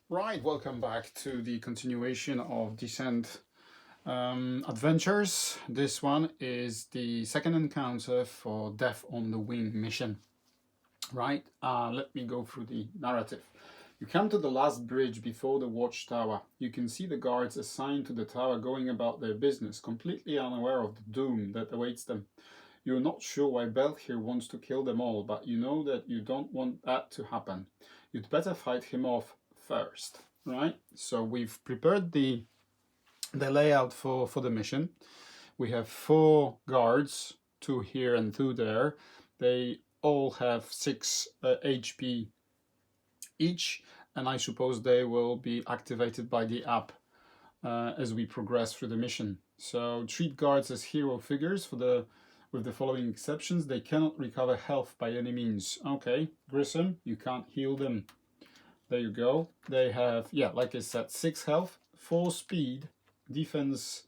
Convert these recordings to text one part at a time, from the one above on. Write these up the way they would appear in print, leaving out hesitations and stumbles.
Right, welcome back to the continuation of Descent adventures. This one is the second encounter for Death on the Wing mission. Right, let me go through the narrative. You come to the last bridge before the watchtower. You can see the guards assigned to the tower going about their business, completely unaware of the doom that awaits them. You're not sure why Belthir wants to kill them all, but you know that you don't want that to happen. You'd better fight him off first, right? So we've prepared the layout for the mission. We have 4 guards, 2 here and 2 there. They all have 6 HP each, and I suppose they will be activated by the app as we progress through the mission. So treat guards as hero figures with the following exceptions. They cannot recover health by any means. Okay, Grissom, you can't heal them. There you go. They have, yeah, like I said, 6 health, 4 speed, defense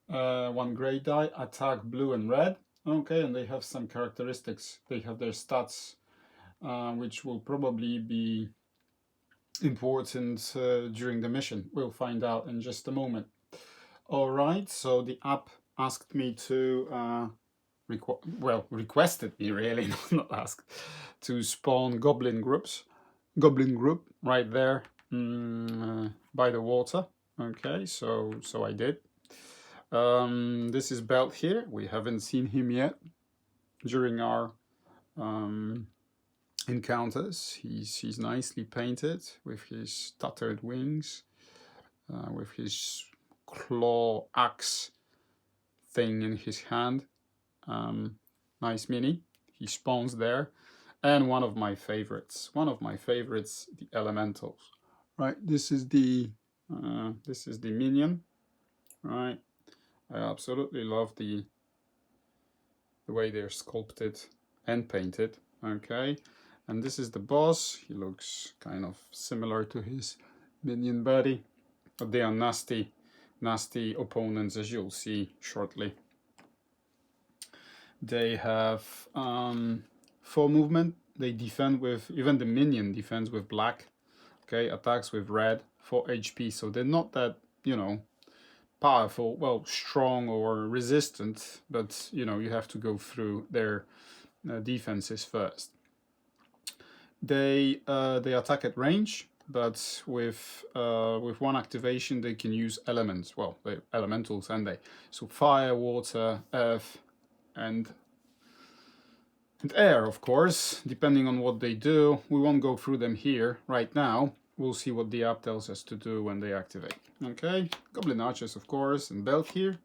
1 grey die, attack blue and red. Okay, and they have some characteristics. They have their stats, which will probably be important during the mission. We'll find out in just a moment. All right, so the app asked me to requested me really, not asked, to spawn goblin group right there by the water. Okay, so I did. This is Belthir. We haven't seen him yet during our encounters. He's nicely painted with his tattered wings, with his claw axe thing in his hand. Nice mini. He spawns there. And one of my favorites, the elementals. Right, this is the minion. Right, I absolutely love the way they're sculpted and painted. Okay, and this is the boss. He looks kind of similar to his minion buddy, but they are nasty opponents, as you'll see shortly. They have 4 movement. They defend with, even the minion defends with black. Okay, attacks with red, 4 HP. So they're not that, powerful, well, strong or resistant, but you have to go through their defenses first. They attack at range, but with 1 activation they can use elements. Well, they're elementals, and so fire, water, earth, and air, of course, depending on what they do. We won't go through them here right now. We'll see what the app tells us to do when they activate. Okay, Goblin Archers, of course, and Belthir.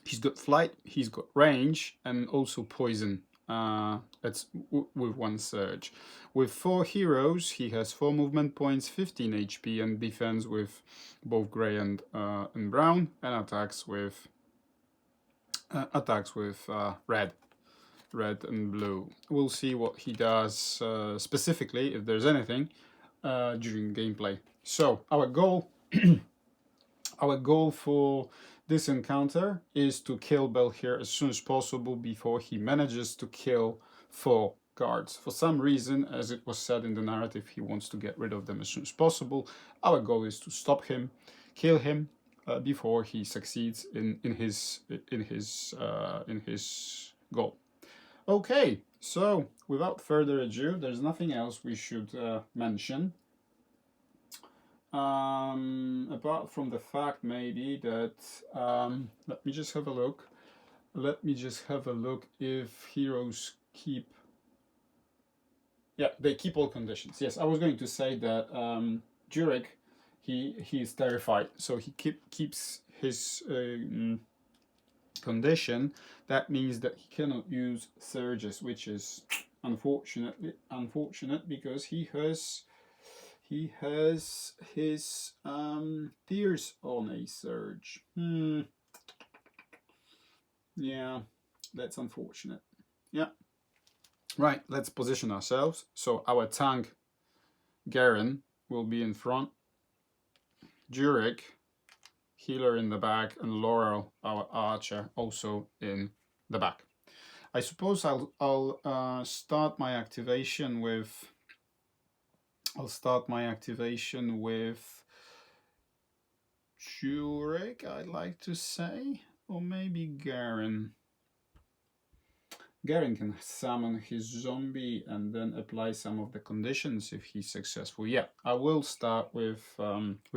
He's got flight, he's got range, and also poison. That's with 1 surge. With 4 heroes, he has 4 movement points, 15 HP, and defends with both grey and brown, and attacks with red and blue. We'll see what he does specifically, if there's anything, during gameplay. So our goal for this encounter is to kill Belthir as soon as possible before he manages to kill 4 guards. For some reason, as it was said in the narrative, he wants to get rid of them as soon as possible. Our goal is to stop him, kill him, before he succeeds in his goal. Okay, so without further ado, there's nothing else we should mention. Apart from the fact maybe that, let me just have a look. If heroes keep... Yeah, they keep all conditions. Yes, I was going to say that Jurek, he is terrified, so he keeps his condition. That means that he cannot use surges, which is unfortunate because he has his tears on a surge. Yeah, that's unfortunate. Yeah. Right, let's position ourselves. So our tank, Garen, will be in front. Jurek, healer, in the back, and Laurel, our archer, also in the back. I suppose I'll start my activation with I'll start my activation with Jurek, I'd like to say, or maybe Garen. Garen can summon his zombie and then apply some of the conditions if he's successful. Yeah, I will start with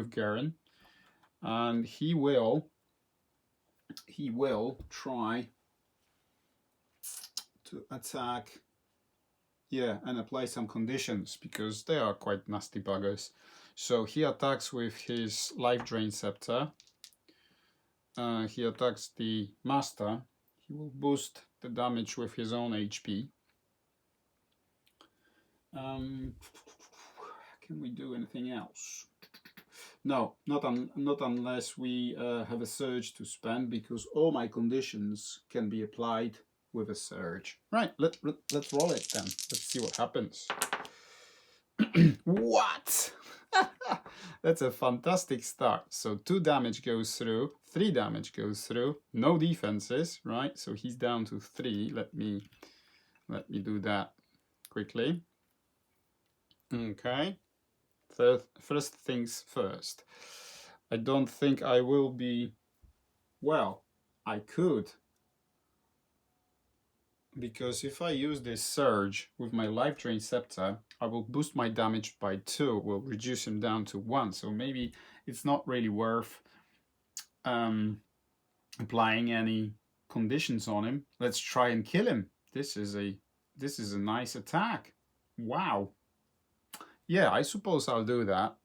Garen, and he will try to attack. Yeah, and apply some conditions because they are quite nasty buggers. So he attacks with his Life Drain Scepter. He attacks the Master. He will boost the damage with his own HP. Can we do anything else? No, not unless we have a surge to spend, because all my conditions can be applied with a surge. Right, let's roll it then. Let's see what happens. What? That's a fantastic start. So 2 damage goes through, 3 damage goes through, no defenses, right? So he's down to 3. Let me do that quickly. Okay. First things first. I don't think I will be, well, I could, because if I use this surge with my Life Drain Scepter, I will boost my damage by 2, will reduce him down to 1. So maybe it's not really worth applying any conditions on him. Let's try and kill him. This is a nice attack. Wow. Yeah, I suppose I'll do that.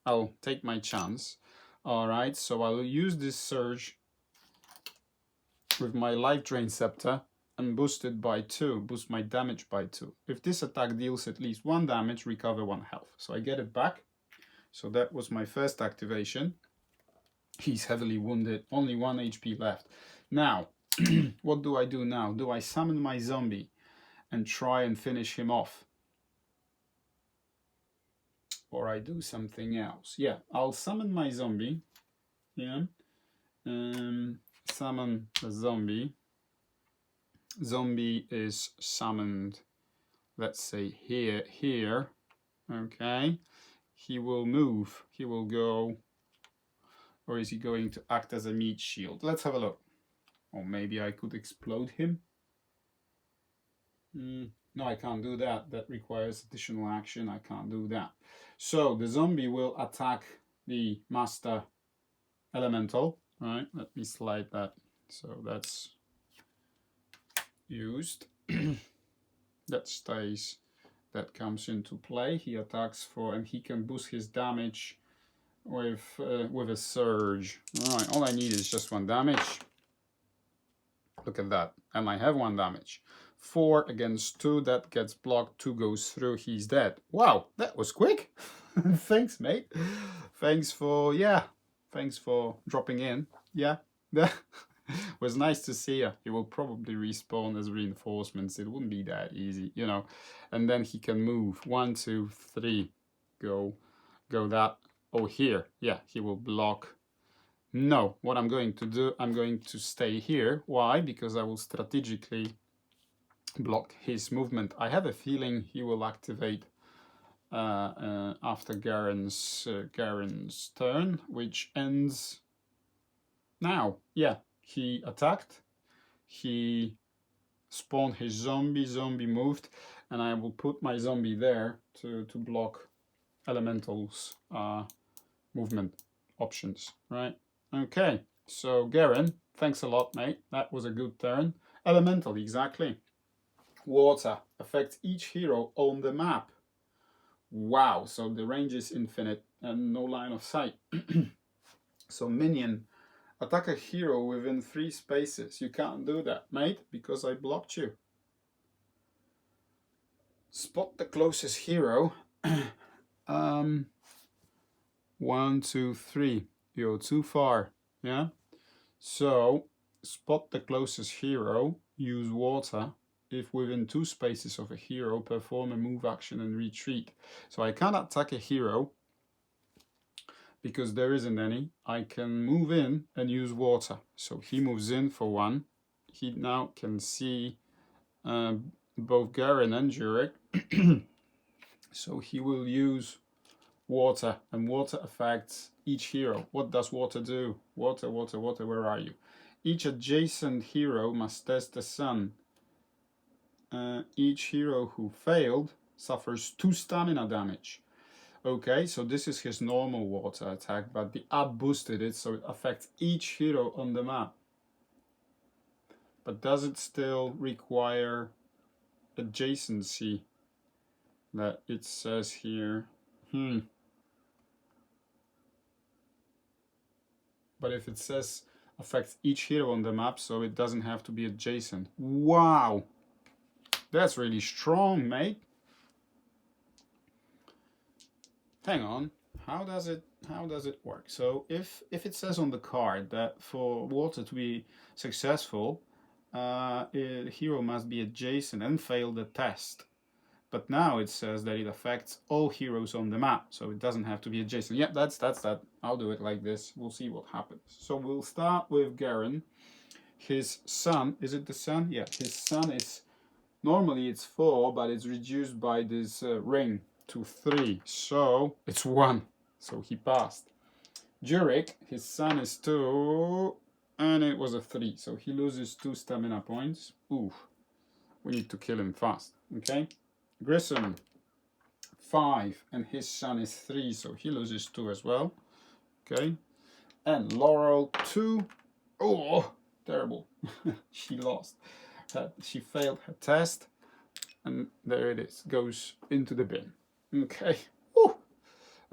I'll take my chance. All right, so I'll use this surge with my Life Drain Scepter and boost it by 2, boost my damage by 2. If this attack deals at least 1 damage, recover 1 health. So I get it back. So that was my first activation. He's heavily wounded, only 1 HP left. Now, what do I do now? Do I summon my zombie and try and finish him off? Or I do something else? Yeah, I'll summon my zombie. Yeah. Summon the zombie. Zombie is summoned, let's say here. Okay. He will move. He will go, or is he going to act as a meat shield? Let's have a look. Or maybe I could explode him. No, I can't do that. That requires additional action. I can't do that. So the zombie will attack the Master Elemental. Right, let me slide that. So that's used. That stays. That comes into play. He attacks for, and he can boost his damage with a surge. All right, all I need is just 1 damage. Look at that, and I have 1 damage. 4 against 2, that gets blocked, 2 goes through, he's dead. Wow, that was quick. Thanks, mate. Thanks for dropping in. Yeah, that was nice to see you. He will probably respawn as reinforcements. It wouldn't be that easy, you know. And then he can move 1, 2, 3, go that. Oh, here, yeah, he will block. No, what I'm going to do, I'm going to stay here. Why? Because I will strategically block his movement. I have a feeling he will activate after Garen's turn, which ends now. Yeah, he attacked. He spawned his zombie moved, and I will put my zombie there to block elementals movement options, right? Okay, so Garen, thanks a lot, mate. That was a good turn. Elemental, exactly. Water affects each hero on the map. Wow, so the range is infinite and no line of sight. So minion, attack a hero within 3 spaces. You can't do that, mate, because I blocked you. Spot the closest hero. 1, 2, 3. You're too far. Yeah. So spot the closest hero. Use water. If within 2 spaces of a hero, perform a move action and retreat. So I cannot attack a hero because there isn't any. I can move in and use water. So he moves in for 1. He now can see both Garen and Jurek. So he will use water, and water affects each hero. What does water do? Water, water, water, where are you? Each adjacent hero must test the sun. Each hero who failed suffers 2 stamina damage. Okay, so this is his normal water attack, but the up boosted it, so it affects each hero on the map. But does it still require adjacency that it says here? But if it says affects each hero on the map, so it doesn't have to be adjacent. Wow, that's really strong, mate. Hang on, how does it work? So if it says on the card that for water to be successful, a hero must be adjacent and fail the test. But now it says that it affects all heroes on the map, so it doesn't have to be adjacent. Yeah, that's that. I'll do it like this. We'll see what happens. So we'll start with Garen. His sun, is it the sun? Yeah, his sun is, normally it's 4, but it's reduced by this ring to 3, so it's 1. So he passed. Jurek, his sun is 2, and it was a 3, so he loses 2 stamina points. Ooh, we need to kill him fast. Okay. Grissom, 5, and his sun is 3, so he loses 2 as well. Okay. And Laurel, 2. Oh, terrible. She lost. She failed her test, and there it is. Goes into the bin. Okay. Woo.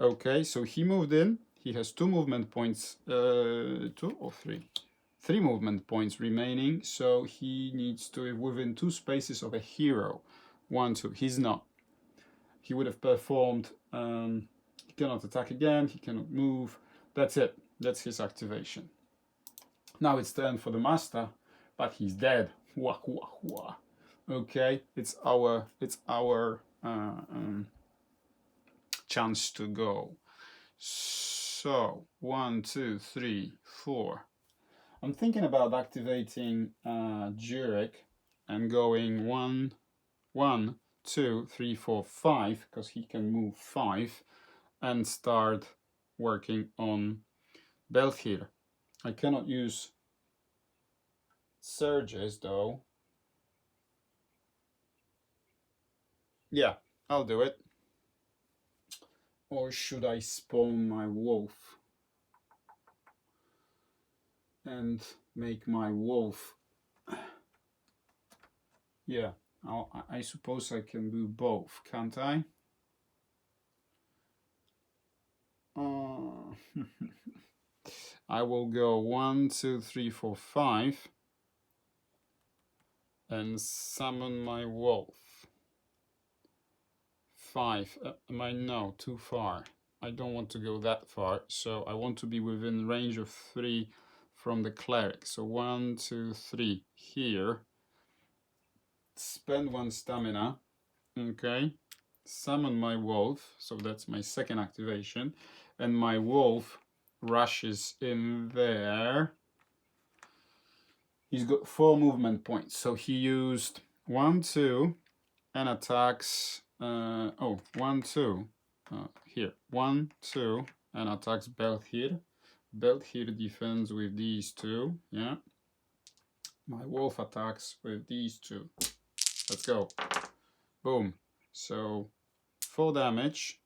Okay, so he moved in. He has 2 movement points. 2 or 3? 3 movement points remaining, so he needs to be within 2 spaces of a hero. 1, 2. He's not. He would have performed. He cannot attack again. He cannot move. That's it. That's his activation. Now it's turn for the master, but he's dead. Wah wah wah. Okay, it's our chance to go. So 1, 2, 3, 4. I'm thinking about activating Jurek and going 1, 2, 3, 4, 5, because he can move 5, and start working on Belthir. I cannot use surges though. Yeah, I'll do it. Or should I spawn my wolf and make my wolf? Yeah, I suppose I can do both, can't I? I will go 1, 2, 3, 4, 5 and summon my wolf. 5. No, too far. I don't want to go that far, so I want to be within range of 3 from the cleric. So 1, 2, 3 here. Spend 1 stamina. Okay. Summon my wolf. So that's my second activation. And my wolf rushes in there. He's got 4 movement points. So he used 1, 2 and attacks. 1, 2. Here. 1, 2 and attacks Belthir. Belthir defends with these 2. Yeah. My wolf attacks with these 2. Let's go. Boom. So 4 damage.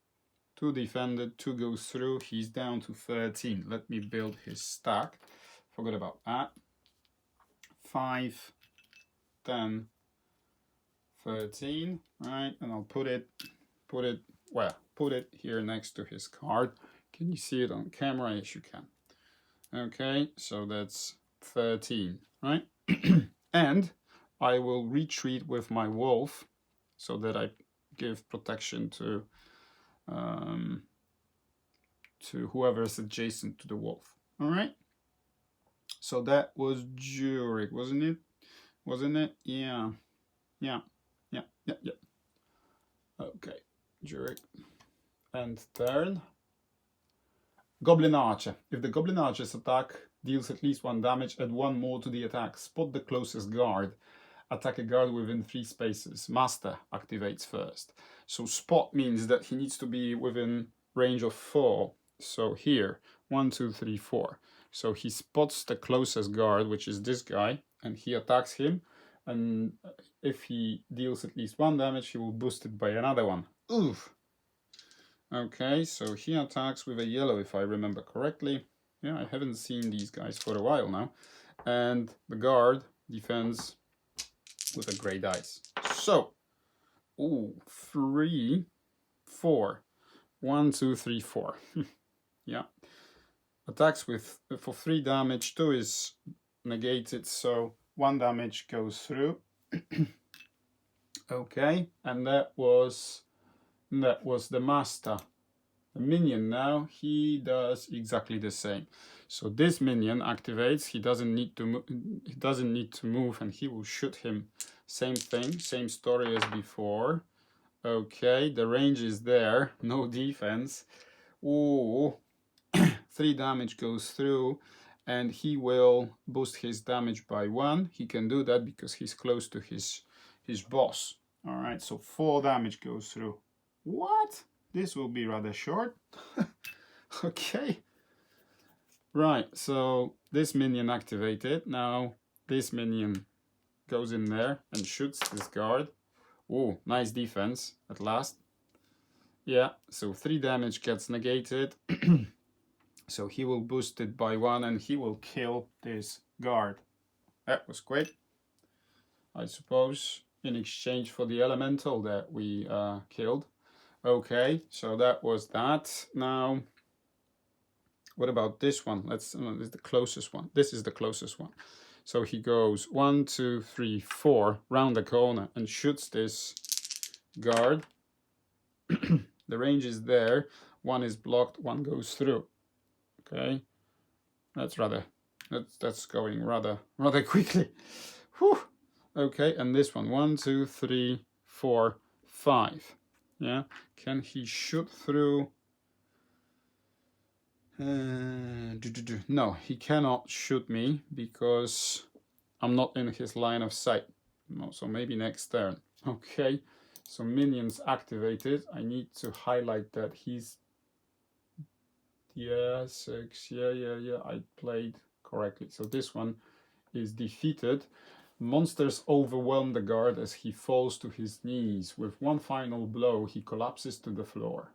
2 defended, 2 goes through. He's down to 13. Let me build his stack. Forgot about that. 5, 10, 13. Right, and I'll put it here next to his card. Can you see it on camera? Yes, you can. Okay, so that's 13, right? And I will retreat with my wolf so that I give protection to whoever is adjacent to the wolf. All right. So that was Jurek, wasn't it? Wasn't it? Yeah. Okay, Jurek. And turn. Goblin Archer. If the Goblin Archer's attack deals at least 1 damage, add 1 more to the attack. Spot the closest guard. attack a guard within 3 spaces. Master activates first. So spot means that he needs to be within range of 4. So here, 1, 2, 3, 4. So he spots the closest guard, which is this guy, and he attacks him. And if he deals at least 1 damage, he will boost it by another one. Oof. Okay, so he attacks with a yellow, if I remember correctly. Yeah, I haven't seen these guys for a while now. And the guard defends with a grey dice. So, 3, 4. 1, 2, 3, 4. Yeah. Attacks with for 3 damage. 2 is negated, so 1 damage goes through. Okay, and that was the master. The minion now, he does exactly the same. So this minion activates. He doesn't need to move, and he will shoot him. Same thing, same story as before. Okay, the range is there, no defense. Ooh, 3 damage goes through, and he will boost his damage by 1. He can do that because he's close to his boss. All right, so 4 damage goes through. What? This will be rather short. Okay. Right, so this minion activated. Now this minion goes in there and shoots this guard. Oh, nice defense at last. Yeah, so 3 damage gets negated. So he will boost it by 1 and he will kill this guard. That was quick, I suppose, in exchange for the elemental that we killed. Okay, so that was that. Now, what about this one? This is the closest one. This is the closest one. So he goes 1, 2, 3, 4 round the corner and shoots this guard. The range is there. 1 is blocked, 1 goes through. Okay, that's going rather quickly. Whew. Okay, and this one 1, 2, 3, 4, 5. Yeah, can he shoot through? No, he cannot shoot me because I'm not in his line of sight. No, so maybe next turn. Okay, so minions activated. I need to highlight that he's... Yeah, 6. Yeah, I played correctly. So this one is defeated. Monsters overwhelm the guard as he falls to his knees. With 1 final blow, he collapses to the floor.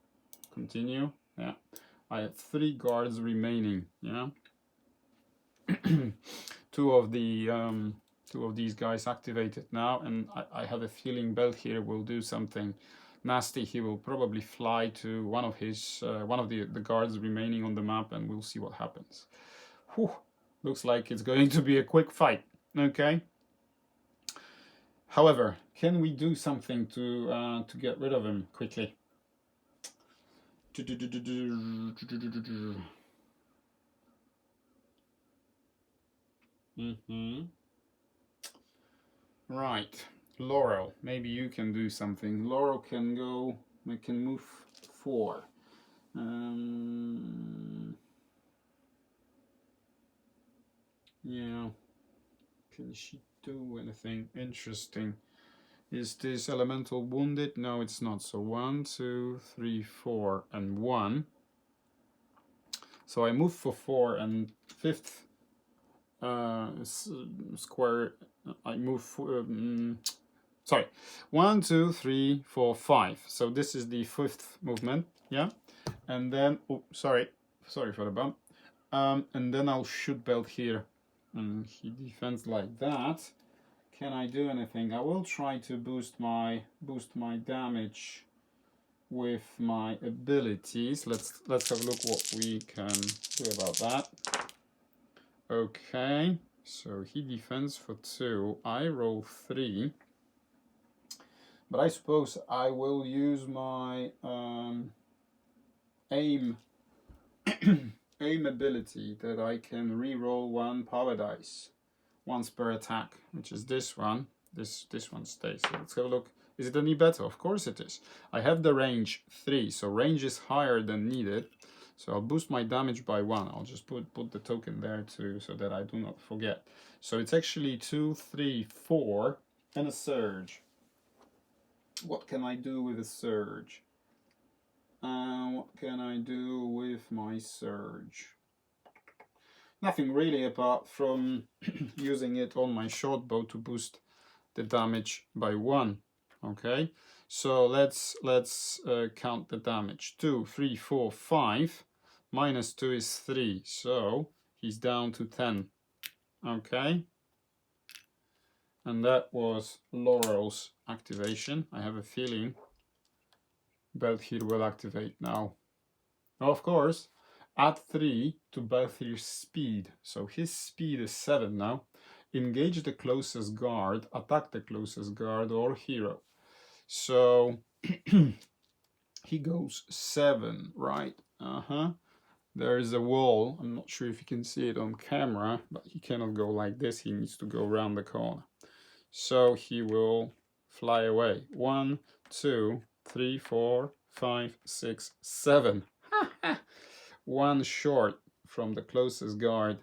Continue. Yeah. I have 3 guards remaining. Yeah. 2 of these guys activated now, and I have a feeling Belthir will do something nasty. He will probably fly to one of the guards remaining on the map, and we'll see what happens. Whew. Looks like it's going to be a quick fight. Okay. However, can we do something to get rid of him quickly? Right, Laurel. Maybe you can do something. Laurel can go. We can move 4. Yeah. Can she do anything interesting? Is this elemental wounded? No, it's not. So 1, 2, 3, 4, and 1. So I move for 4, and 5th square. I move for. Sorry, 1, 2, 3, 4, 5. So this is the 5th movement. Yeah, and then sorry for the bump. And then I'll shoot Belthir, and he defends like that. Can I do anything? I will try to boost my damage with my abilities. Let's have a look what we can do about that. Okay, so he defends for 2. I roll 3. But I suppose I will use my aim aim ability that I can re-roll 1 power dice once per attack, which is this one. This one stays. So let's have a look. Is it any better? Of course it is. I have the range 3, so range is higher than needed. So I'll boost my damage by 1. I'll just put the token there too, so that I do not forget. So it's actually 2, 3, 4. and a surge. What can I do with a surge? What can I do with my surge? Nothing really, apart from using it on my short bow to boost the damage by 1. Okay, so let's count the damage. 2, 3, 4, 5. Minus 2 is 3, so he's down to 10. Okay, and that was Laurel's activation. I have a feeling Belthir will activate now. Of course, add 3 to Belthir's speed. So his speed is 7 now. Engage the closest guard, attack the closest guard or hero. So he goes 7, right? There is a wall. I'm not sure if you can see it on camera, but he cannot go like this. He needs to go around the corner. So he will fly away. 1, 2, 3, 4, 5, 6, 7. 1 short from the closest guard.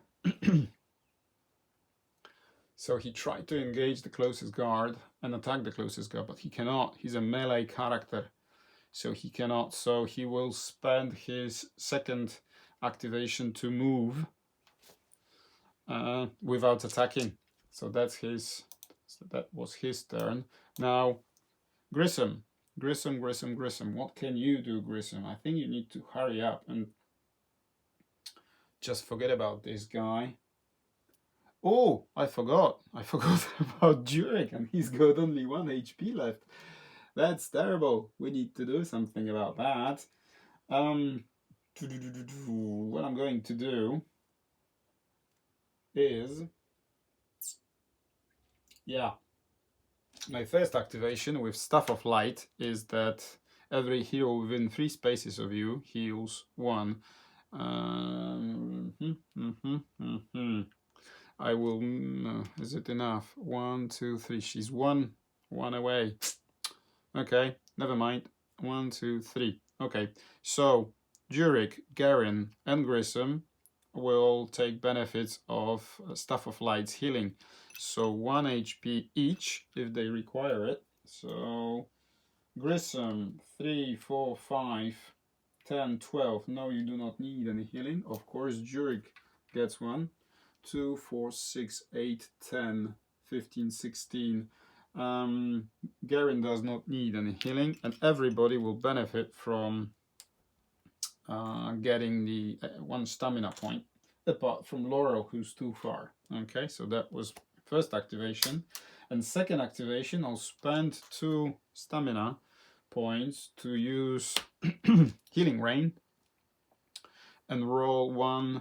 So he tried to engage the closest guard and attack the closest guard, but he cannot. He's a melee character, so he cannot. So he will spend his second activation to move without attacking. So that's his. So that was his turn. Now, Grissom. What can you do, Grissom? I think you need to hurry up and just forget about this guy. Oh, I forgot about Jurek, and he's got only 1 HP left. That's terrible. We need to do something about that. What I'm going to do is, my first activation with Staff of Light is that every hero within 3 spaces of you heals 1. I will, is it enough? 1, 2, 3, she's one away. Okay, never mind. 1, 2, 3. Okay, so Jurek, Garin, and Grissom will take benefits of Staff of Light's healing. So 1 HP each if they require it. So Grissom, 3, 4, 5, 10, 12. No, you do not need any healing. Of course, Jurek gets 1. 2, 4, 6, 8, 10, 15, 16. Garin does not need any healing, and everybody will benefit from getting the 1 stamina point, apart from Laurel, who's too far. Okay, so that was first activation. And second activation, I'll spend 2 stamina points to use Healing Rain and roll 1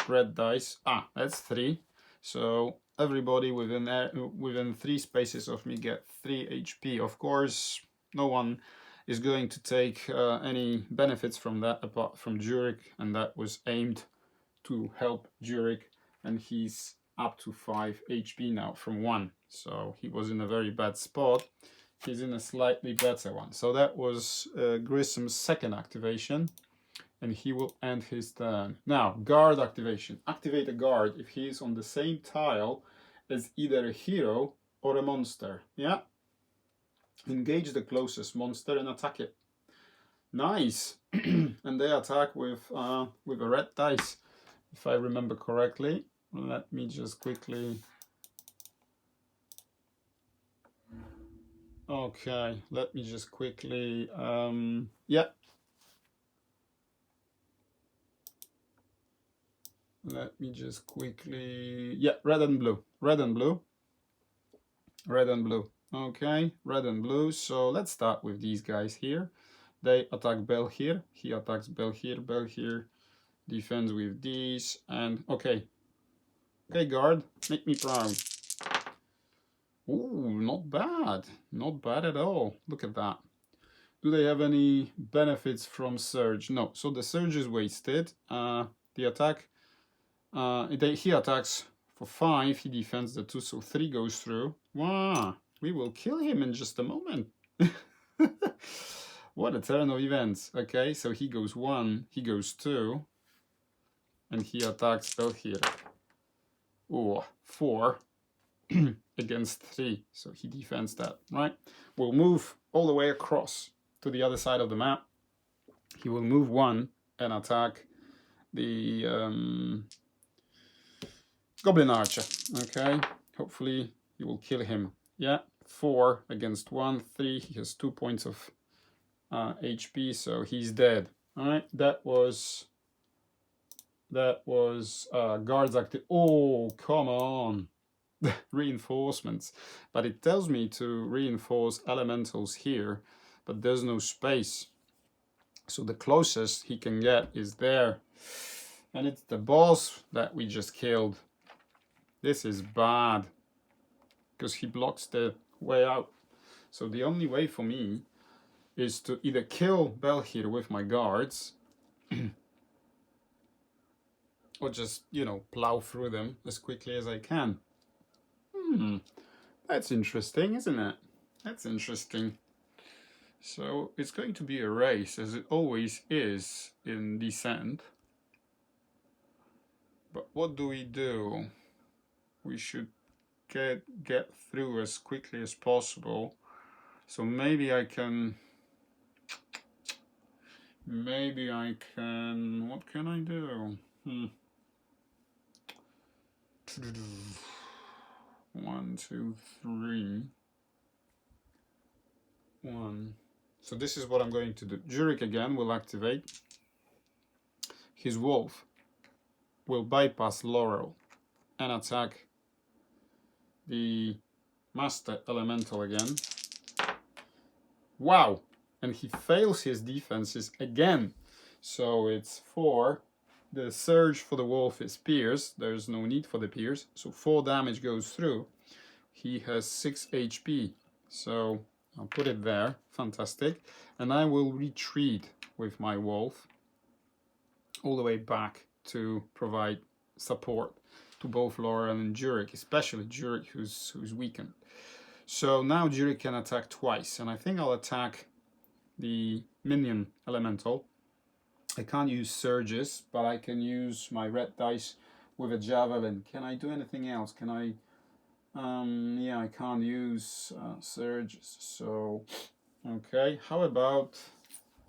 red dice. That's 3. So everybody within 3 spaces of me get 3 HP. Of course, no one is going to take any benefits from that apart from Jurek, and that was aimed to help Jurek, and he's up to 5 HP now from 1. So he was in a very bad spot. He's in a slightly better one. So that was Grissom's second activation, and he will end his turn. Now, guard activation. Activate a guard if he is on the same tile as either a hero or a monster. Yeah. Engage the closest monster and attack it. Nice. And they attack with a red dice, if I remember correctly. Let me just quickly... Okay, let me just quickly... yeah. Let me just quickly... Yeah, red and blue. Red and blue. Red and blue. Okay, red and blue. So let's start with these guys here. They attack Belthir. He attacks Belthir. Belthir defends with these. And okay. Okay, guard. Make me proud. Ooh, not bad. Not bad at all. Look at that. Do they have any benefits from Surge? No. So the Surge is wasted. The attack... he attacks for 5, he defends the 2, so 3 goes through. Wow, we will kill him in just a moment. What a turn of events. Okay, so he goes 1, he goes 2, and he attacks Belthir. Oh, 4. against 3. So he defends that, right? We'll move all the way across to the other side of the map. He will move 1 and attack the Goblin Archer, okay? Hopefully you will kill him. Yeah, 4 against 1, 3. He has 2 points of HP, so he's dead. All right, that was guards active. Oh, come on. Reinforcements. But it tells me to reinforce elementals here, but there's no space. So the closest he can get is there. And it's the boss that we just killed. This is bad, because he blocks the way out. So the only way for me is to either kill Belthir with my guards or just, you know, plow through them as quickly as I can. That's interesting, isn't it? That's interesting. So it's going to be a race, as it always is in Descent. But what do? We should get through as quickly as possible. So maybe I can... What can I do? 1, 2, 3. 1. So this is what I'm going to do. Jurek again will activate. His wolf will bypass Laurel and attack the Master Elemental again. Wow! And he fails his defenses again. So it's 4. The surge for the wolf is pierce. There's no need for the pierce. So 4 damage goes through. He has 6 HP. So I'll put it there. Fantastic. And I will retreat with my wolf all the way back to provide support to both Laurel and Jurek, especially Jurek, who's weakened. So now Jurek can attack twice, and I think I'll attack the minion elemental. I can't use surges, but I can use my red dice with a javelin. Can I do anything else? Can I... yeah, I can't use surges, so... Okay, how about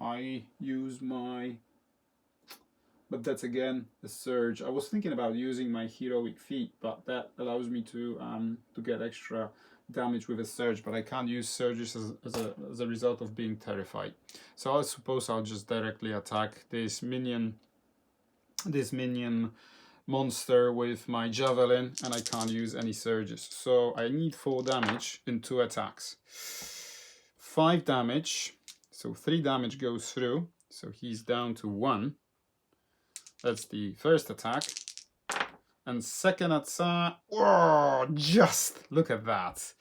I use my... But that's again a surge. I was thinking about using my heroic feat, but that allows me to get extra damage with a surge, but I can't use surges as a result of being terrified. So I suppose I'll just directly attack this minion monster with my javelin, and I can't use any surges. So I need 4 damage in 2 attacks. 5 damage, so 3 damage goes through, so he's down to 1. That's the first attack. And second attack, oh, just look at that.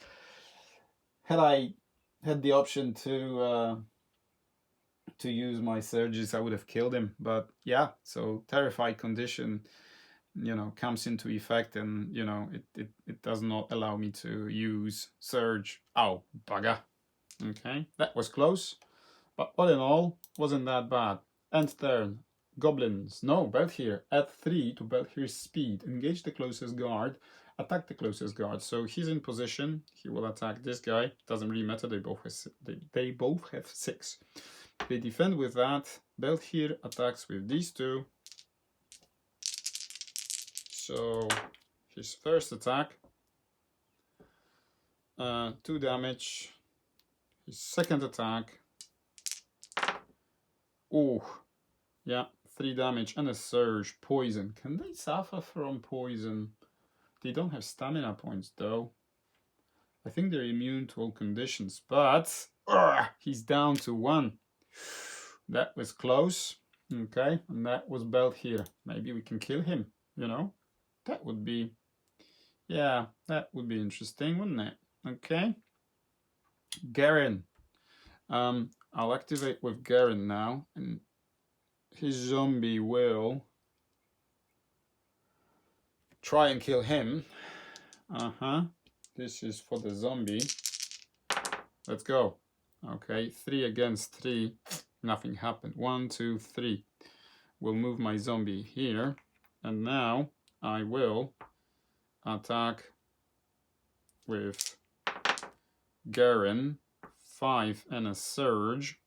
Had I had the option to use my surges, I would have killed him. But yeah, so terrified condition, you know, comes into effect, and you know it does not allow me to use surge. Oh, bugger. Okay, that was close, but all in all, wasn't that bad. End turn. Goblins. No, Belthir. Add 3 to Belthir's speed. Engage the closest guard. Attack the closest guard. So he's in position. He will attack this guy. Doesn't really matter. They both have 6. They defend with that. Belthir attacks with these 2. So his first attack, 2 damage. His second attack, oh, yeah, 3 damage and a surge. Poison. Can they suffer from poison? They don't have stamina points though. I think they're immune to all conditions, but he's down to 1. That was close. Okay, and that was Belthir. Maybe we can kill him, you know? That would be, yeah, that would be interesting, wouldn't it? Okay. Garen. I'll activate with Garen now, and his zombie will try and kill him. This is for the zombie. Let's go. Okay, 3 against 3. Nothing happened. 1, 2, 3. We'll move my zombie here, and now I will attack with Garen, 5 and a surge.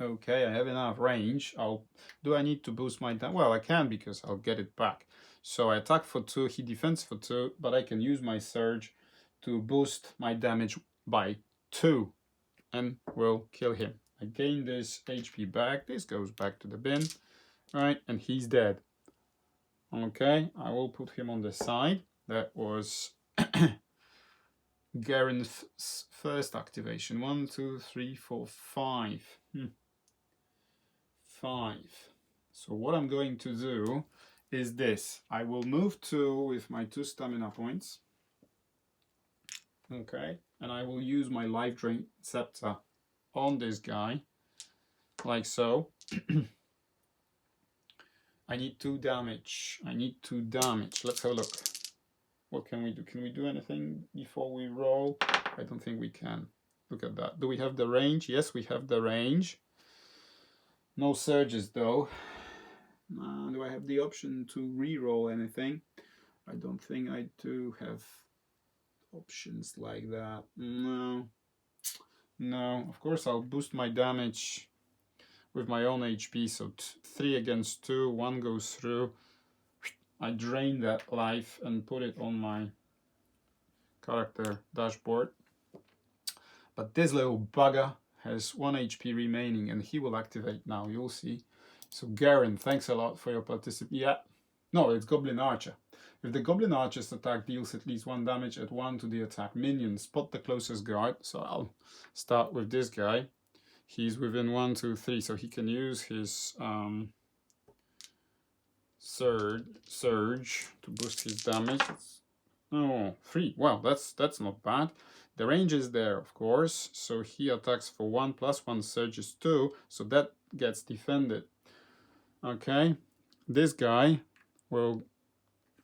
Okay, I have enough range. Do I need to boost my damage? Well, I can because I'll get it back. So I attack for 2, he defends for 2, but I can use my surge to boost my damage by 2 and will kill him. I gain this HP back. This goes back to the bin. Right, and he's dead. Okay, I will put him on the side. That was Garen's first activation. 1, 2, 3, 4, 5. 5. So what I'm going to do is this. I will move 2 with my 2 stamina points. Okay, and I will use my life drain scepter on this guy, like so. I need 2 damage. I need 2 damage. Let's have a look. What can we do? Can we do anything before we roll? I don't think we can. Look at that. Do we have the range? Yes, we have the range. No surges though. Do I have the option to re-roll anything? I don't think I do have options like that. No. No. Of course I'll boost my damage with my own HP. So 3 against 2. 1 goes through. I drain that life and put it on my character dashboard. But this little bugger has 1 HP remaining and he will activate now, you'll see. So Garen, thanks a lot for your participation. Yeah, no, it's Goblin Archer. If the Goblin Archer's attack deals at least 1 damage at 1 to the attack minion, spot the closest guard. So I'll start with this guy. He's within 1, 2, 3, so he can use his surge to boost his damage. Oh, 3. Well, that's not bad. The range is there, of course, so he attacks for 1 plus 1 surge is 2, so that gets defended. Okay, this guy will...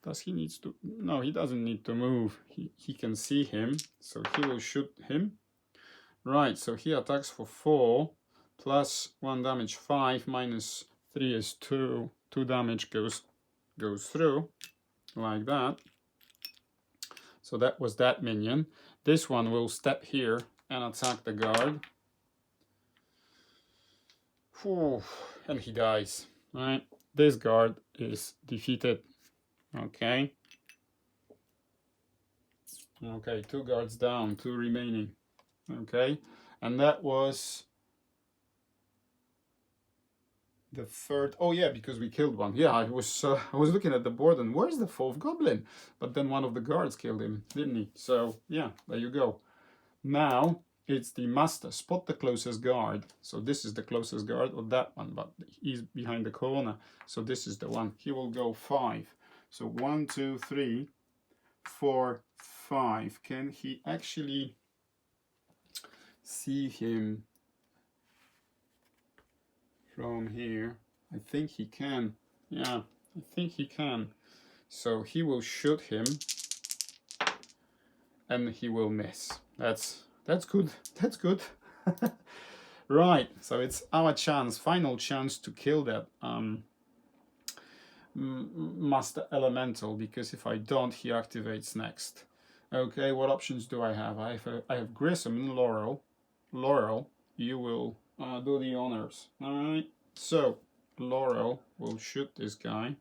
Does he need to... No, he doesn't need to move. He can see him, so he will shoot him. Right, so he attacks for 4 plus 1 damage, 5 minus 3 is 2. 2 damage goes through like that. So that was that minion. This one will step here and attack the guard. Whew, and he dies. Right? This guard is defeated. Okay. Okay, 2 guards down, 2 remaining. Okay, and that was the third. Oh yeah, because we killed one. Yeah, I was looking at the board and where's the 4th goblin? But then one of the guards killed him, didn't he? So yeah, there you go. Now it's the master. Spot the closest guard. So this is the closest guard, or that one, but he's behind the corner. So this is the one. He will go 5. So 1, 2, 3, 4, 5. Can he actually see him from here? I think he can. Yeah, I think he can. So he will shoot him and he will miss. That's good. That's good. Right, so it's our chance, final chance to kill that Master Elemental, because if I don't, he activates next. Okay, what options do I have? I have Grissom and Laurel. Laurel, you will do the honors. Alright, so Laurel will shoot this guy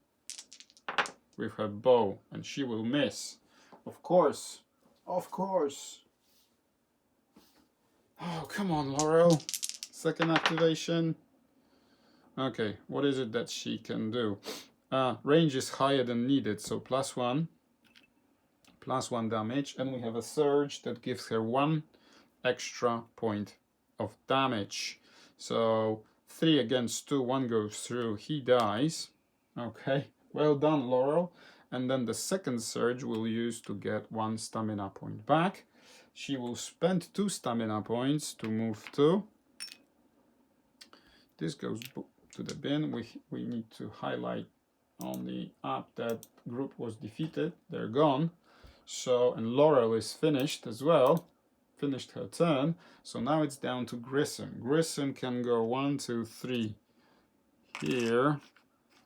with her bow and she will miss. Of course. Of course. Oh, come on, Laurel. Second activation. Okay, what is it that she can do? Range is higher than needed, so +1 damage, and we have a surge that gives her 1 extra point of damage. So 3 against 2, 1 goes through, he dies. Okay, well done, Laurel. And then the second surge we'll use to get 1 stamina point back. She will spend 2 stamina points to move 2. This goes to the bin. We need to highlight on the app that group was defeated. They're gone. So, and Laurel is finished as well. Finished her turn. So now it's down to Grissom. Grissom can go 1, 2, 3 here.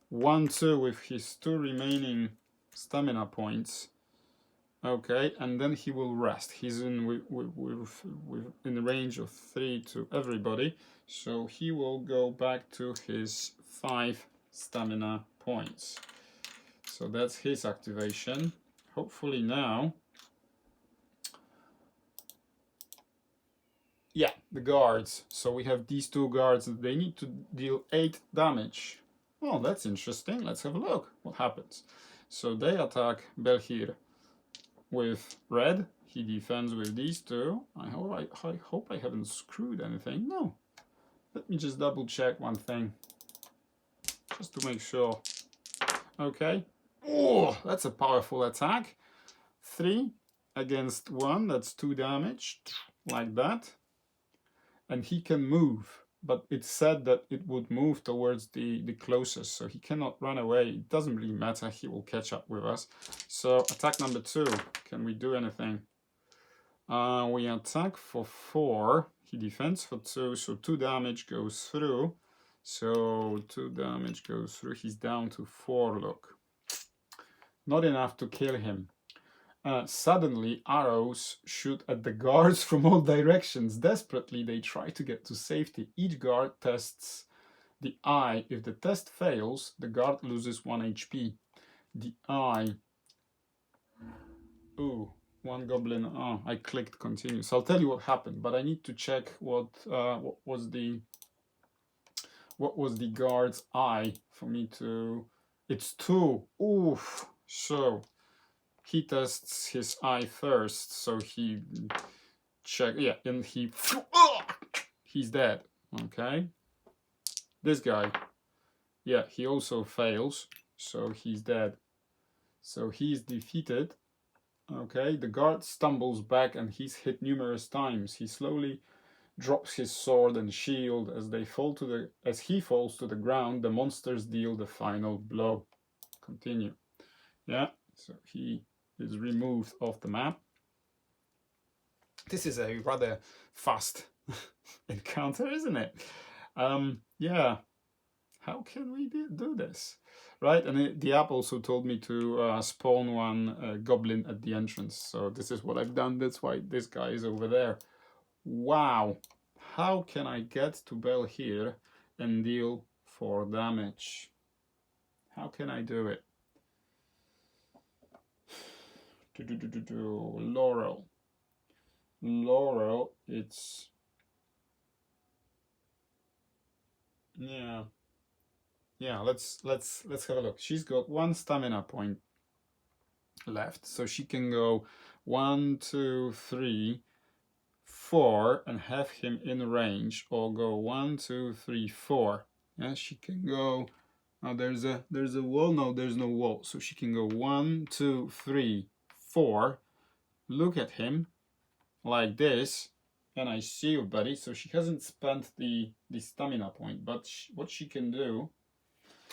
1, 2 with his 2 remaining stamina points. Okay, and then he will rest. He's in in the range of 3 to everybody, so he will go back to his 5 stamina points. So that's his activation. Hopefully now, yeah, the guards. So we have these 2 guards. They need to deal 8 damage. Oh, that's interesting. Let's have a look what happens. So they attack Belthir with red. He defends with these 2. I hope I haven't screwed anything. No. Let me just double check one thing, just to make sure. Okay. Oh, that's a powerful attack. 3 against 1. That's 2 damage, like that. And he can move, but it said that it would move towards the closest, so he cannot run away. It doesn't really matter. He will catch up with us. So attack number 2. Can we do anything? We attack for 4. He defends for 2, so 2 damage goes through. So 2 damage goes through. He's down to 4, look. Not enough to kill him. Suddenly, arrows shoot at the guards from all directions. Desperately, they try to get to safety. Each guard tests the eye. If the test fails, the guard loses 1 HP. The eye. Ooh, 1 goblin. Oh, I clicked continue. So I'll tell you what happened, but I need to check what was the guard's eye for me to. It's 2. Oof. So he tests his eye first, so he and he's dead. Okay, this guy, yeah, he also fails, so he's dead. So he's defeated. Okay, the guard stumbles back and he's hit numerous times. He slowly drops his sword and shield as he falls to the ground. The monsters deal the final blow. Continue. Yeah, so he is removed off the map. This is a rather fast encounter, isn't it? Yeah. How can we do this? Right, and the app also told me to spawn 1 goblin at the entrance. So this is what I've done. That's why this guy is over there. Wow. How can I get to Belthir and deal 4 damage? How can I do it? Laurel. Laurel, it's yeah. Let's have a look. She's got 1 stamina point left, so she can go 1, 2, 3, 4 and have him in range, or go 1, 2, 3, 4. Yeah, she can go. There's a wall. No, there's no wall, so she can go 1, 2, 3, 4. Look at him like this, and I see you, buddy. So she hasn't spent the stamina point, but what she can do,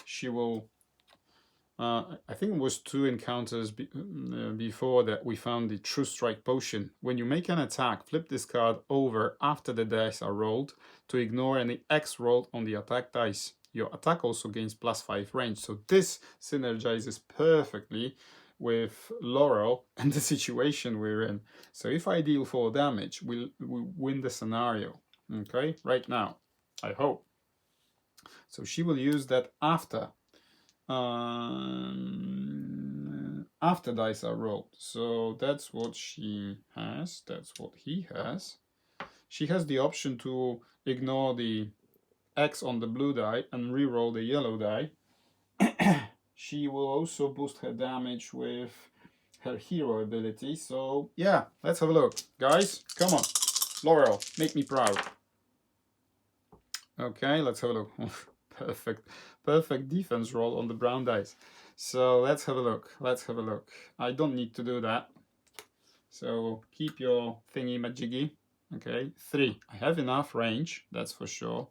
she will. I think it was 2 encounters before that we found the True Strike potion. When you make an attack, flip this card over after the dice are rolled to ignore any X rolled on the attack dice. Your attack also gains +5 range. So this synergizes perfectly with Laurel and the situation we're in. So if I deal 4 damage, we'll win the scenario. Okay, right now, I hope. So she will use that after dice are rolled. So that's what she has. That's what he has. She has the option to ignore the X on the blue die and re-roll the yellow die. She will also boost her damage with her hero ability. So yeah, let's have a look. Guys, come on. Laurel, make me proud. Okay, let's have a look. Perfect defense roll on the brown dice. So let's have a look. I don't need to do that. So keep your thingy majiggy. Okay, 3. I have enough range, that's for sure.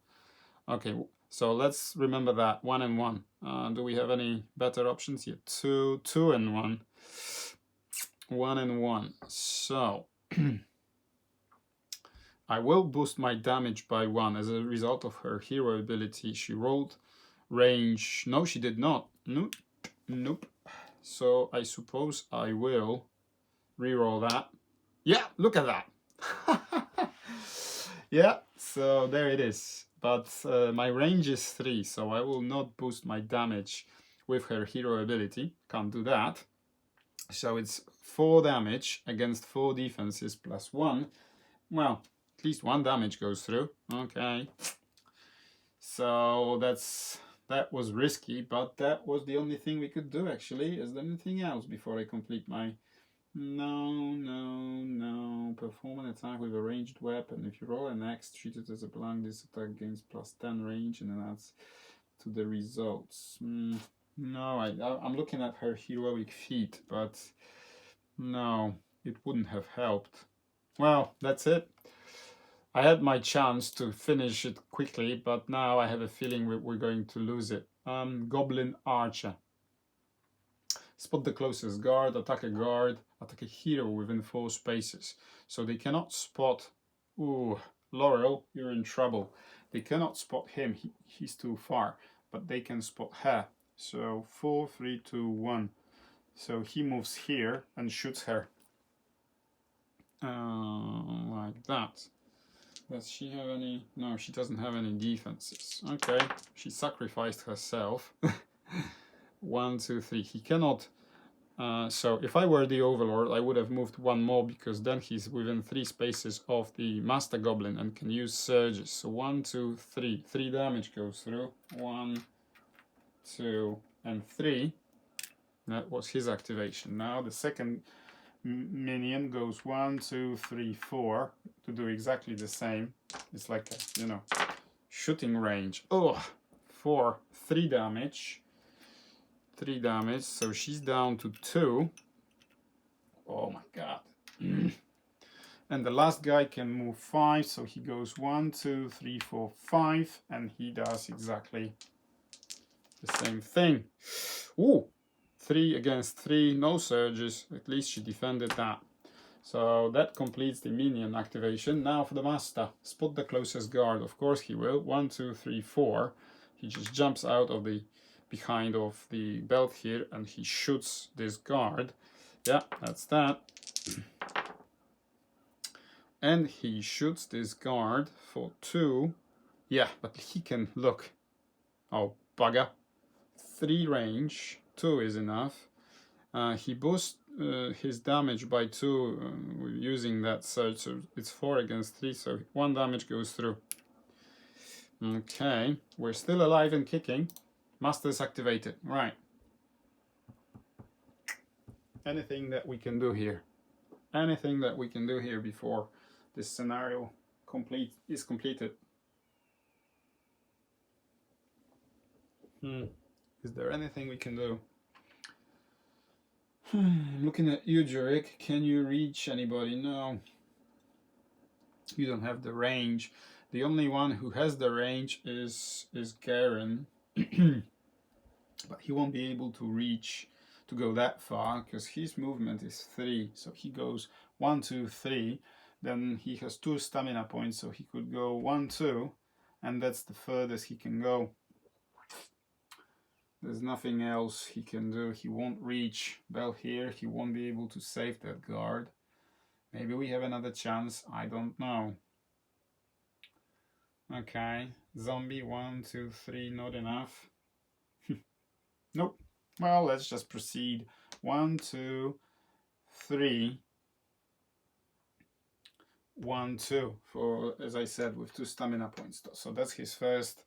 Okay, so let's remember that 1 and 1. Do we have any better options here? 2 and 1. 1 and 1. So I will boost my damage by 1 as a result of her hero ability. She rolled range. No, she did not. Nope. So I suppose I will Reroll that. Yeah, look at that. Yeah, so there it is. But my range is 3, so I will not boost my damage with her hero ability. Can't do that. So it's 4 damage against 4 defenses plus 1. Well, at least 1 damage goes through. Okay. So that was risky, but that was the only thing we could do actually. Is there anything else before I complete my... No. Perform an attack with a ranged weapon. If you roll an X, treat it as a blank. This attack gains plus 10 range and then adds to the results. No, I'm looking at her heroic feat, but no, it wouldn't have helped. Well, that's it. I had my chance to finish it quickly, but now I have a feeling we're going to lose it. Goblin Archer. Spot the closest guard, attack a hero within 4 spaces. So they cannot spot... Ooh, Laurel, you're in trouble. They cannot spot him, he's too far. But they can spot her. So 4, 3, 2, 1. So he moves here and shoots her. Like that. Does she have any... No, she doesn't have any defenses. Okay, she sacrificed herself. 1, 2, 3. He cannot... so if I were the Overlord, I would have moved 1 more, because then he's within 3 spaces of the Master Goblin and can use surges. So 1, 2, 3. 3 damage goes through. 1, 2, and 3. That was his activation. Now the second minion goes 1, 2, 3, 4 to do exactly the same. It's like a, you know, shooting range. Oh, 4, 3 damage. 3 damage, so she's down to 2. Oh my god. And the last guy can move 5, so he goes 1, 2, 3, 4, 5, and he does exactly the same thing. Ooh, 3 against 3, no surges. At least she defended that. So that completes the minion activation. Now for the master. Spot the closest guard. Of course he will. 1, 2, 3, 4. He just jumps out of the behind of the Belthir and he shoots this guard. Yeah, that's that. And he shoots this guard for 2. Yeah, but he can look. Oh, bugger. 3 range. 2 is enough. He boosts his damage by 2 using that surge, so it's 4 against 3, so 1 damage goes through. Okay, we're still alive and kicking. Master's activated. Right. Anything that we can do here? Anything that we can do here before this scenario is completed? Is there anything we can do? Looking at you, Jurek. Can you reach anybody? No. You don't have the range. The only one who has the range is Garen. But he won't be able to reach, to go that far, because his movement is 3. So he goes 1, 2, 3. Then he has 2 stamina points, so he could go 1, 2. And that's the furthest he can go. There's nothing else he can do. He won't reach Belthir. He won't be able to save that guard. Maybe we have another chance. I don't know. Okay. Zombie 1, 2, 3. Not enough. Nope. Well, let's just proceed. 1, 2, 3. 1, 2. For, as I said, with 2 stamina points. So that's his first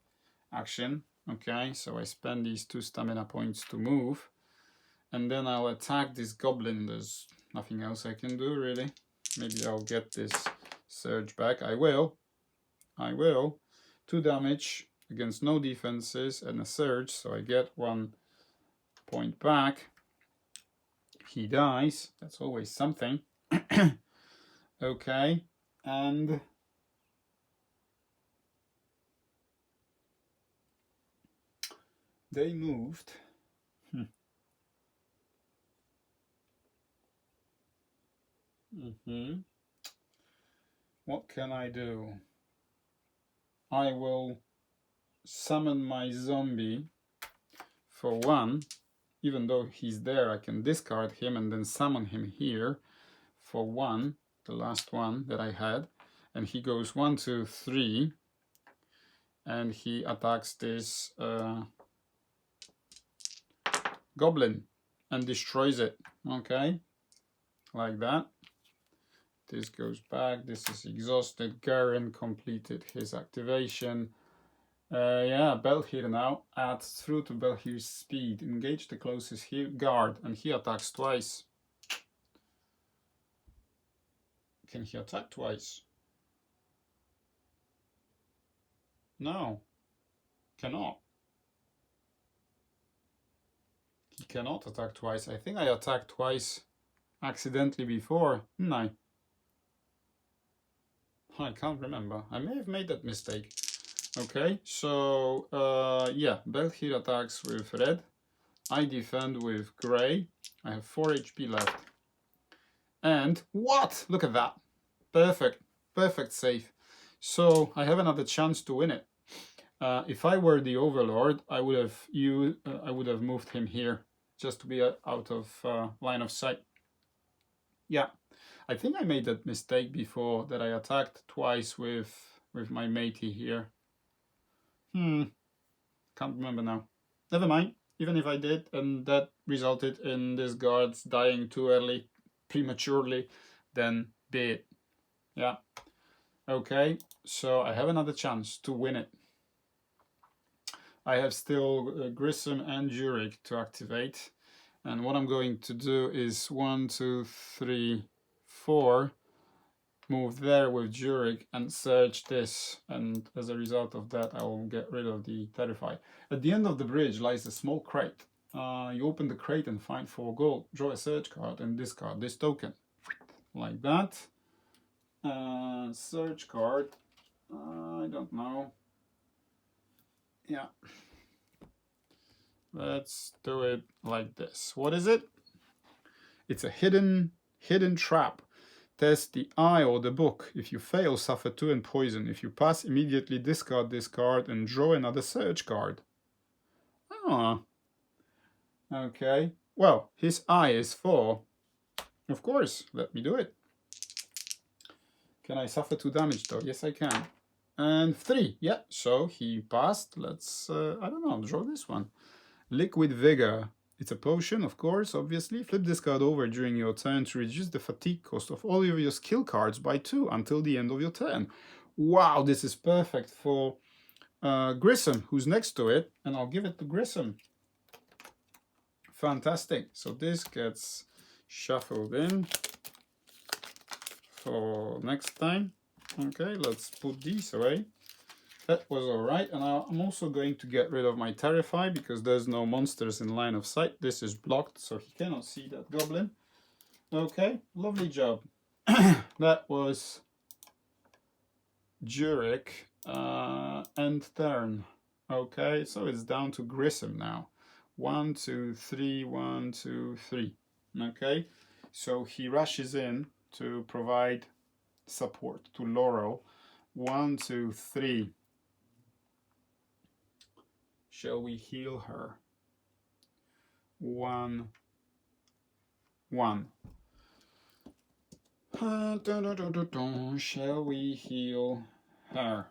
action. Okay, so I spend these 2 stamina points to move. And then I'll attack this goblin. There's nothing else I can do, really. Maybe I'll get this surge back. I will. 2 damage against no defenses and a surge. So I get 1 point back. He dies. That's always something. Okay, and they moved. What can I do? I will summon my zombie for 1. Even though he's there, I can discard him and then summon him here. for 1, the last one that I had, and he goes 1, 2, 3, and he attacks this goblin and destroys it. Okay, like that. This goes back. This is exhausted. Garen completed his activation. Yeah, Belthir now adds through to Belthir's speed. Engage the closest guard, and he attacks twice. Can he attack twice? No, cannot. He cannot attack twice. I think I attacked twice accidentally before, didn't I? I can't remember. I may have made that mistake. Okay, so yeah, Belthir attacks with red. I defend with grey. I have 4 HP left. And what? Look at that. Perfect. Perfect save. So I have another chance to win it. If I were the Overlord, I would have moved him here just to be out of line of sight. Yeah, I think I made that mistake before, that I attacked twice with my matey here. Can't remember now. Never mind. Even if I did, and that resulted in this guards dying too early, prematurely, then be it. Yeah. Okay, so I have another chance to win it. I have still Grissom and Jurek to activate. And what I'm going to do is 1, 2, 3, 4. Move there with Jurek and search this. And as a result of that, I will get rid of the Terrify. At the end of the bridge lies a small crate. You open the crate and find 4 gold. Draw a search card and discard this token. Like that. Search card. I don't know. Yeah. Let's do it like this. What is it? It's a hidden trap. Test the eye or the book. If you fail, suffer 2 and poison. If you pass, immediately discard this card and draw another search card. Ah. Okay. Well, his eye is 4. Of course, let me do it. Can I suffer 2 damage though? Yes, I can. And 3. Yeah, so he passed. Let's, I don't know, draw this one. Liquid Vigor. It's a potion, of course, obviously. Flip this card over during your turn to reduce the fatigue cost of all of your skill cards by 2 until the end of your turn. Wow, this is perfect for Grissom, who's next to it, and I'll give it to Grissom. Fantastic. So this gets shuffled in for next time. Okay, let's put these away. That was alright, and I'm also going to get rid of my Terrify because there's no monsters in line of sight. This is blocked, so he cannot see that goblin. Okay, lovely job. That was Jurek and turn. Okay, so it's down to Grissom now. 1, 2, 3, 1, 2, 3. Okay, so he rushes in to provide support to Laurel. 1, 2, 3. Shall we heal her? 1, 1. Shall we heal her?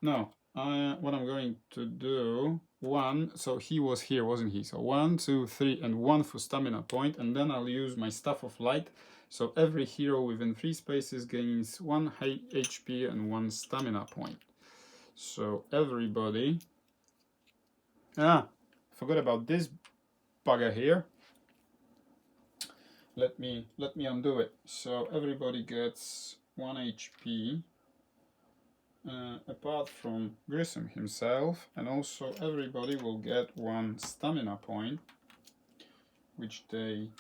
No. What I'm going to do, 1. So he was here, wasn't he? So 1, 2, 3, and 1 for stamina point, and then I'll use my Staff of Light. So every hero within 3 spaces gains 1 HP and 1 stamina point. So everybody, forgot about this bugger here. Let me undo it. So everybody gets 1 HP, apart from Grissom himself, and also everybody will get 1 stamina point, which they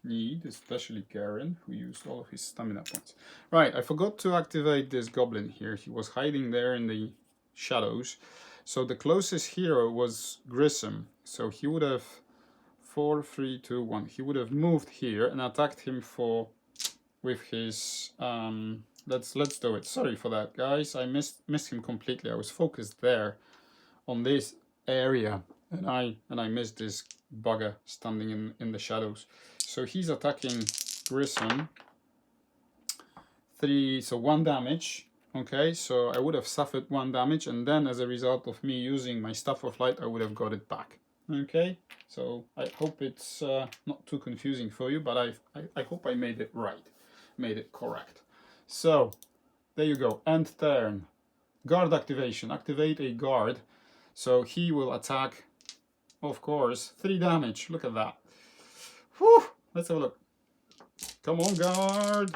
need, especially Garen, who used all of his stamina points. Right, I forgot to activate this goblin here. He was hiding there in the shadows. So the closest hero was Grissom. So he would have 4, 3, 2, 1. He would have moved here and attacked him with his let's do it. Sorry for that, guys. I missed him completely. I was focused there on this area, and I missed this bugger standing in the shadows. So he's attacking Grissom. 3, so 1 damage. Okay, so I would have suffered 1 damage, and then as a result of me using my Staff of Light, I would have got it back. Okay, so I hope it's not too confusing for you, but I hope I made it right, made it correct. So there you go. End turn. Guard activation. Activate a guard. So he will attack, of course, 3 damage. Look at that. Whew. Let's have a look. Come on, guard.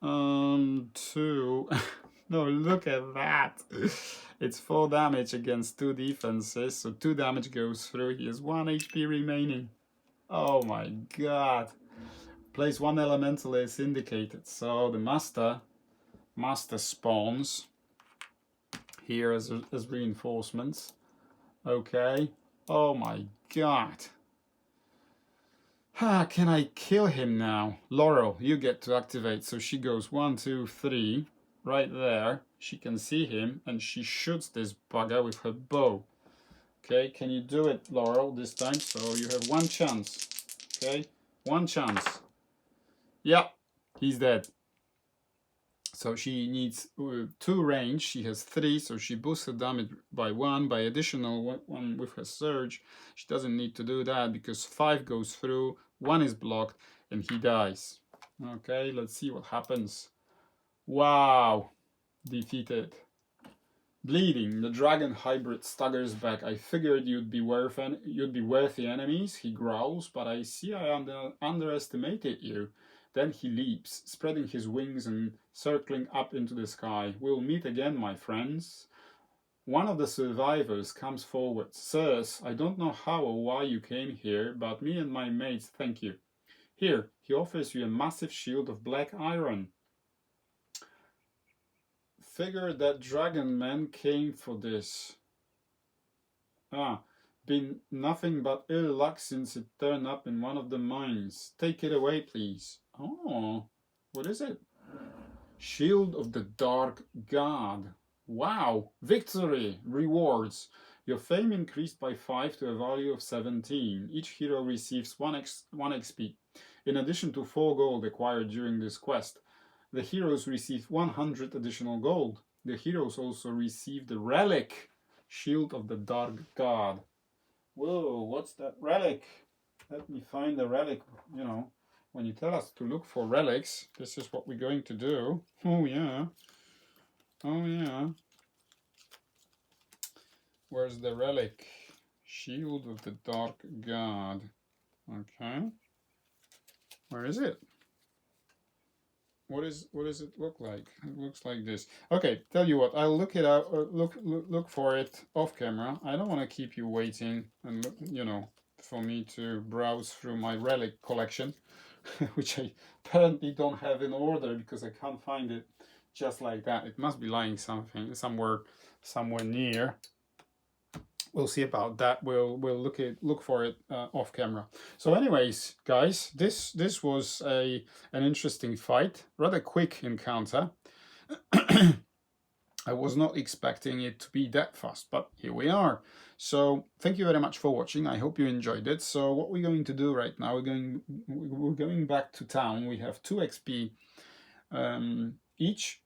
2. No, look at that. It's 4 damage against 2 defenses, so 2 damage goes through. He has 1 HP remaining. Oh my god. Place 1 elemental is indicated. So the master spawns here as reinforcements. Okay. Oh my god. Can I kill him now? Laurel, you get to activate. So she goes 1, 2, 3. Right there. She can see him and she shoots this bugger with her bow. Okay, can you do it, Laurel, this time? So you have 1 chance. Okay, 1 chance. Yeah, he's dead. So she needs 2 range. She has 3, so she boosts her damage by 1. By additional 1 with her surge. She doesn't need to do that because 5 goes through, 1 is blocked, and he dies. Okay, let's see what happens. Wow, defeated. Bleeding. The dragon hybrid staggers back. I figured you'd be worthy enemies. He growls, but I see I underestimated you. Then he leaps, spreading his wings and circling up into the sky. We'll meet again, my friends. One of the survivors comes forward. Sirs, I don't know how or why you came here, but me and my mates thank you. Here, he offers you a massive shield of black iron. Figure that dragon man came for this. Been nothing but ill luck since it turned up in one of the mines. Take it away, please. Oh, what is it? Shield of the Dark God. Wow, victory, rewards. Your fame increased by 5 to a value of 17. Each hero receives 1 XP, in addition to 4 gold acquired during this quest. The heroes receive 100 additional gold. The heroes also receive the relic, Shield of the Dark God. Whoa, what's that relic? Let me find the relic. You know, when you tell us to look for relics, this is what we're going to do. Oh yeah. Oh yeah. Where's the relic? Shield of the Dark God. Okay. Where is it? What does it look like? It looks like this. Okay, tell you what, I'll look it out. Look for it off camera. I don't want to keep you waiting and look, you know, for me to browse through my relic collection, which I apparently don't have in order because I can't find it just like that. It must be lying somewhere near. We'll see about that. We'll look for it off camera. So anyways, guys, this was an interesting fight, rather quick encounter. I was not expecting it to be that fast, but here we are. So thank you very much for watching. I hope you enjoyed it. So what we're going to do right now, we're going back to town. We have 2 XP each.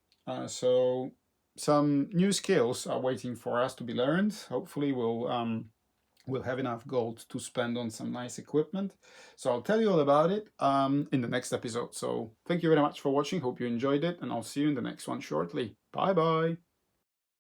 So some new skills are waiting for us to be learned. Hopefully we'll have enough gold to spend on some nice equipment. So I'll tell you all about it in the next episode. So thank you very much for watching. Hope you enjoyed it, and I'll see you in the next one shortly. Bye bye.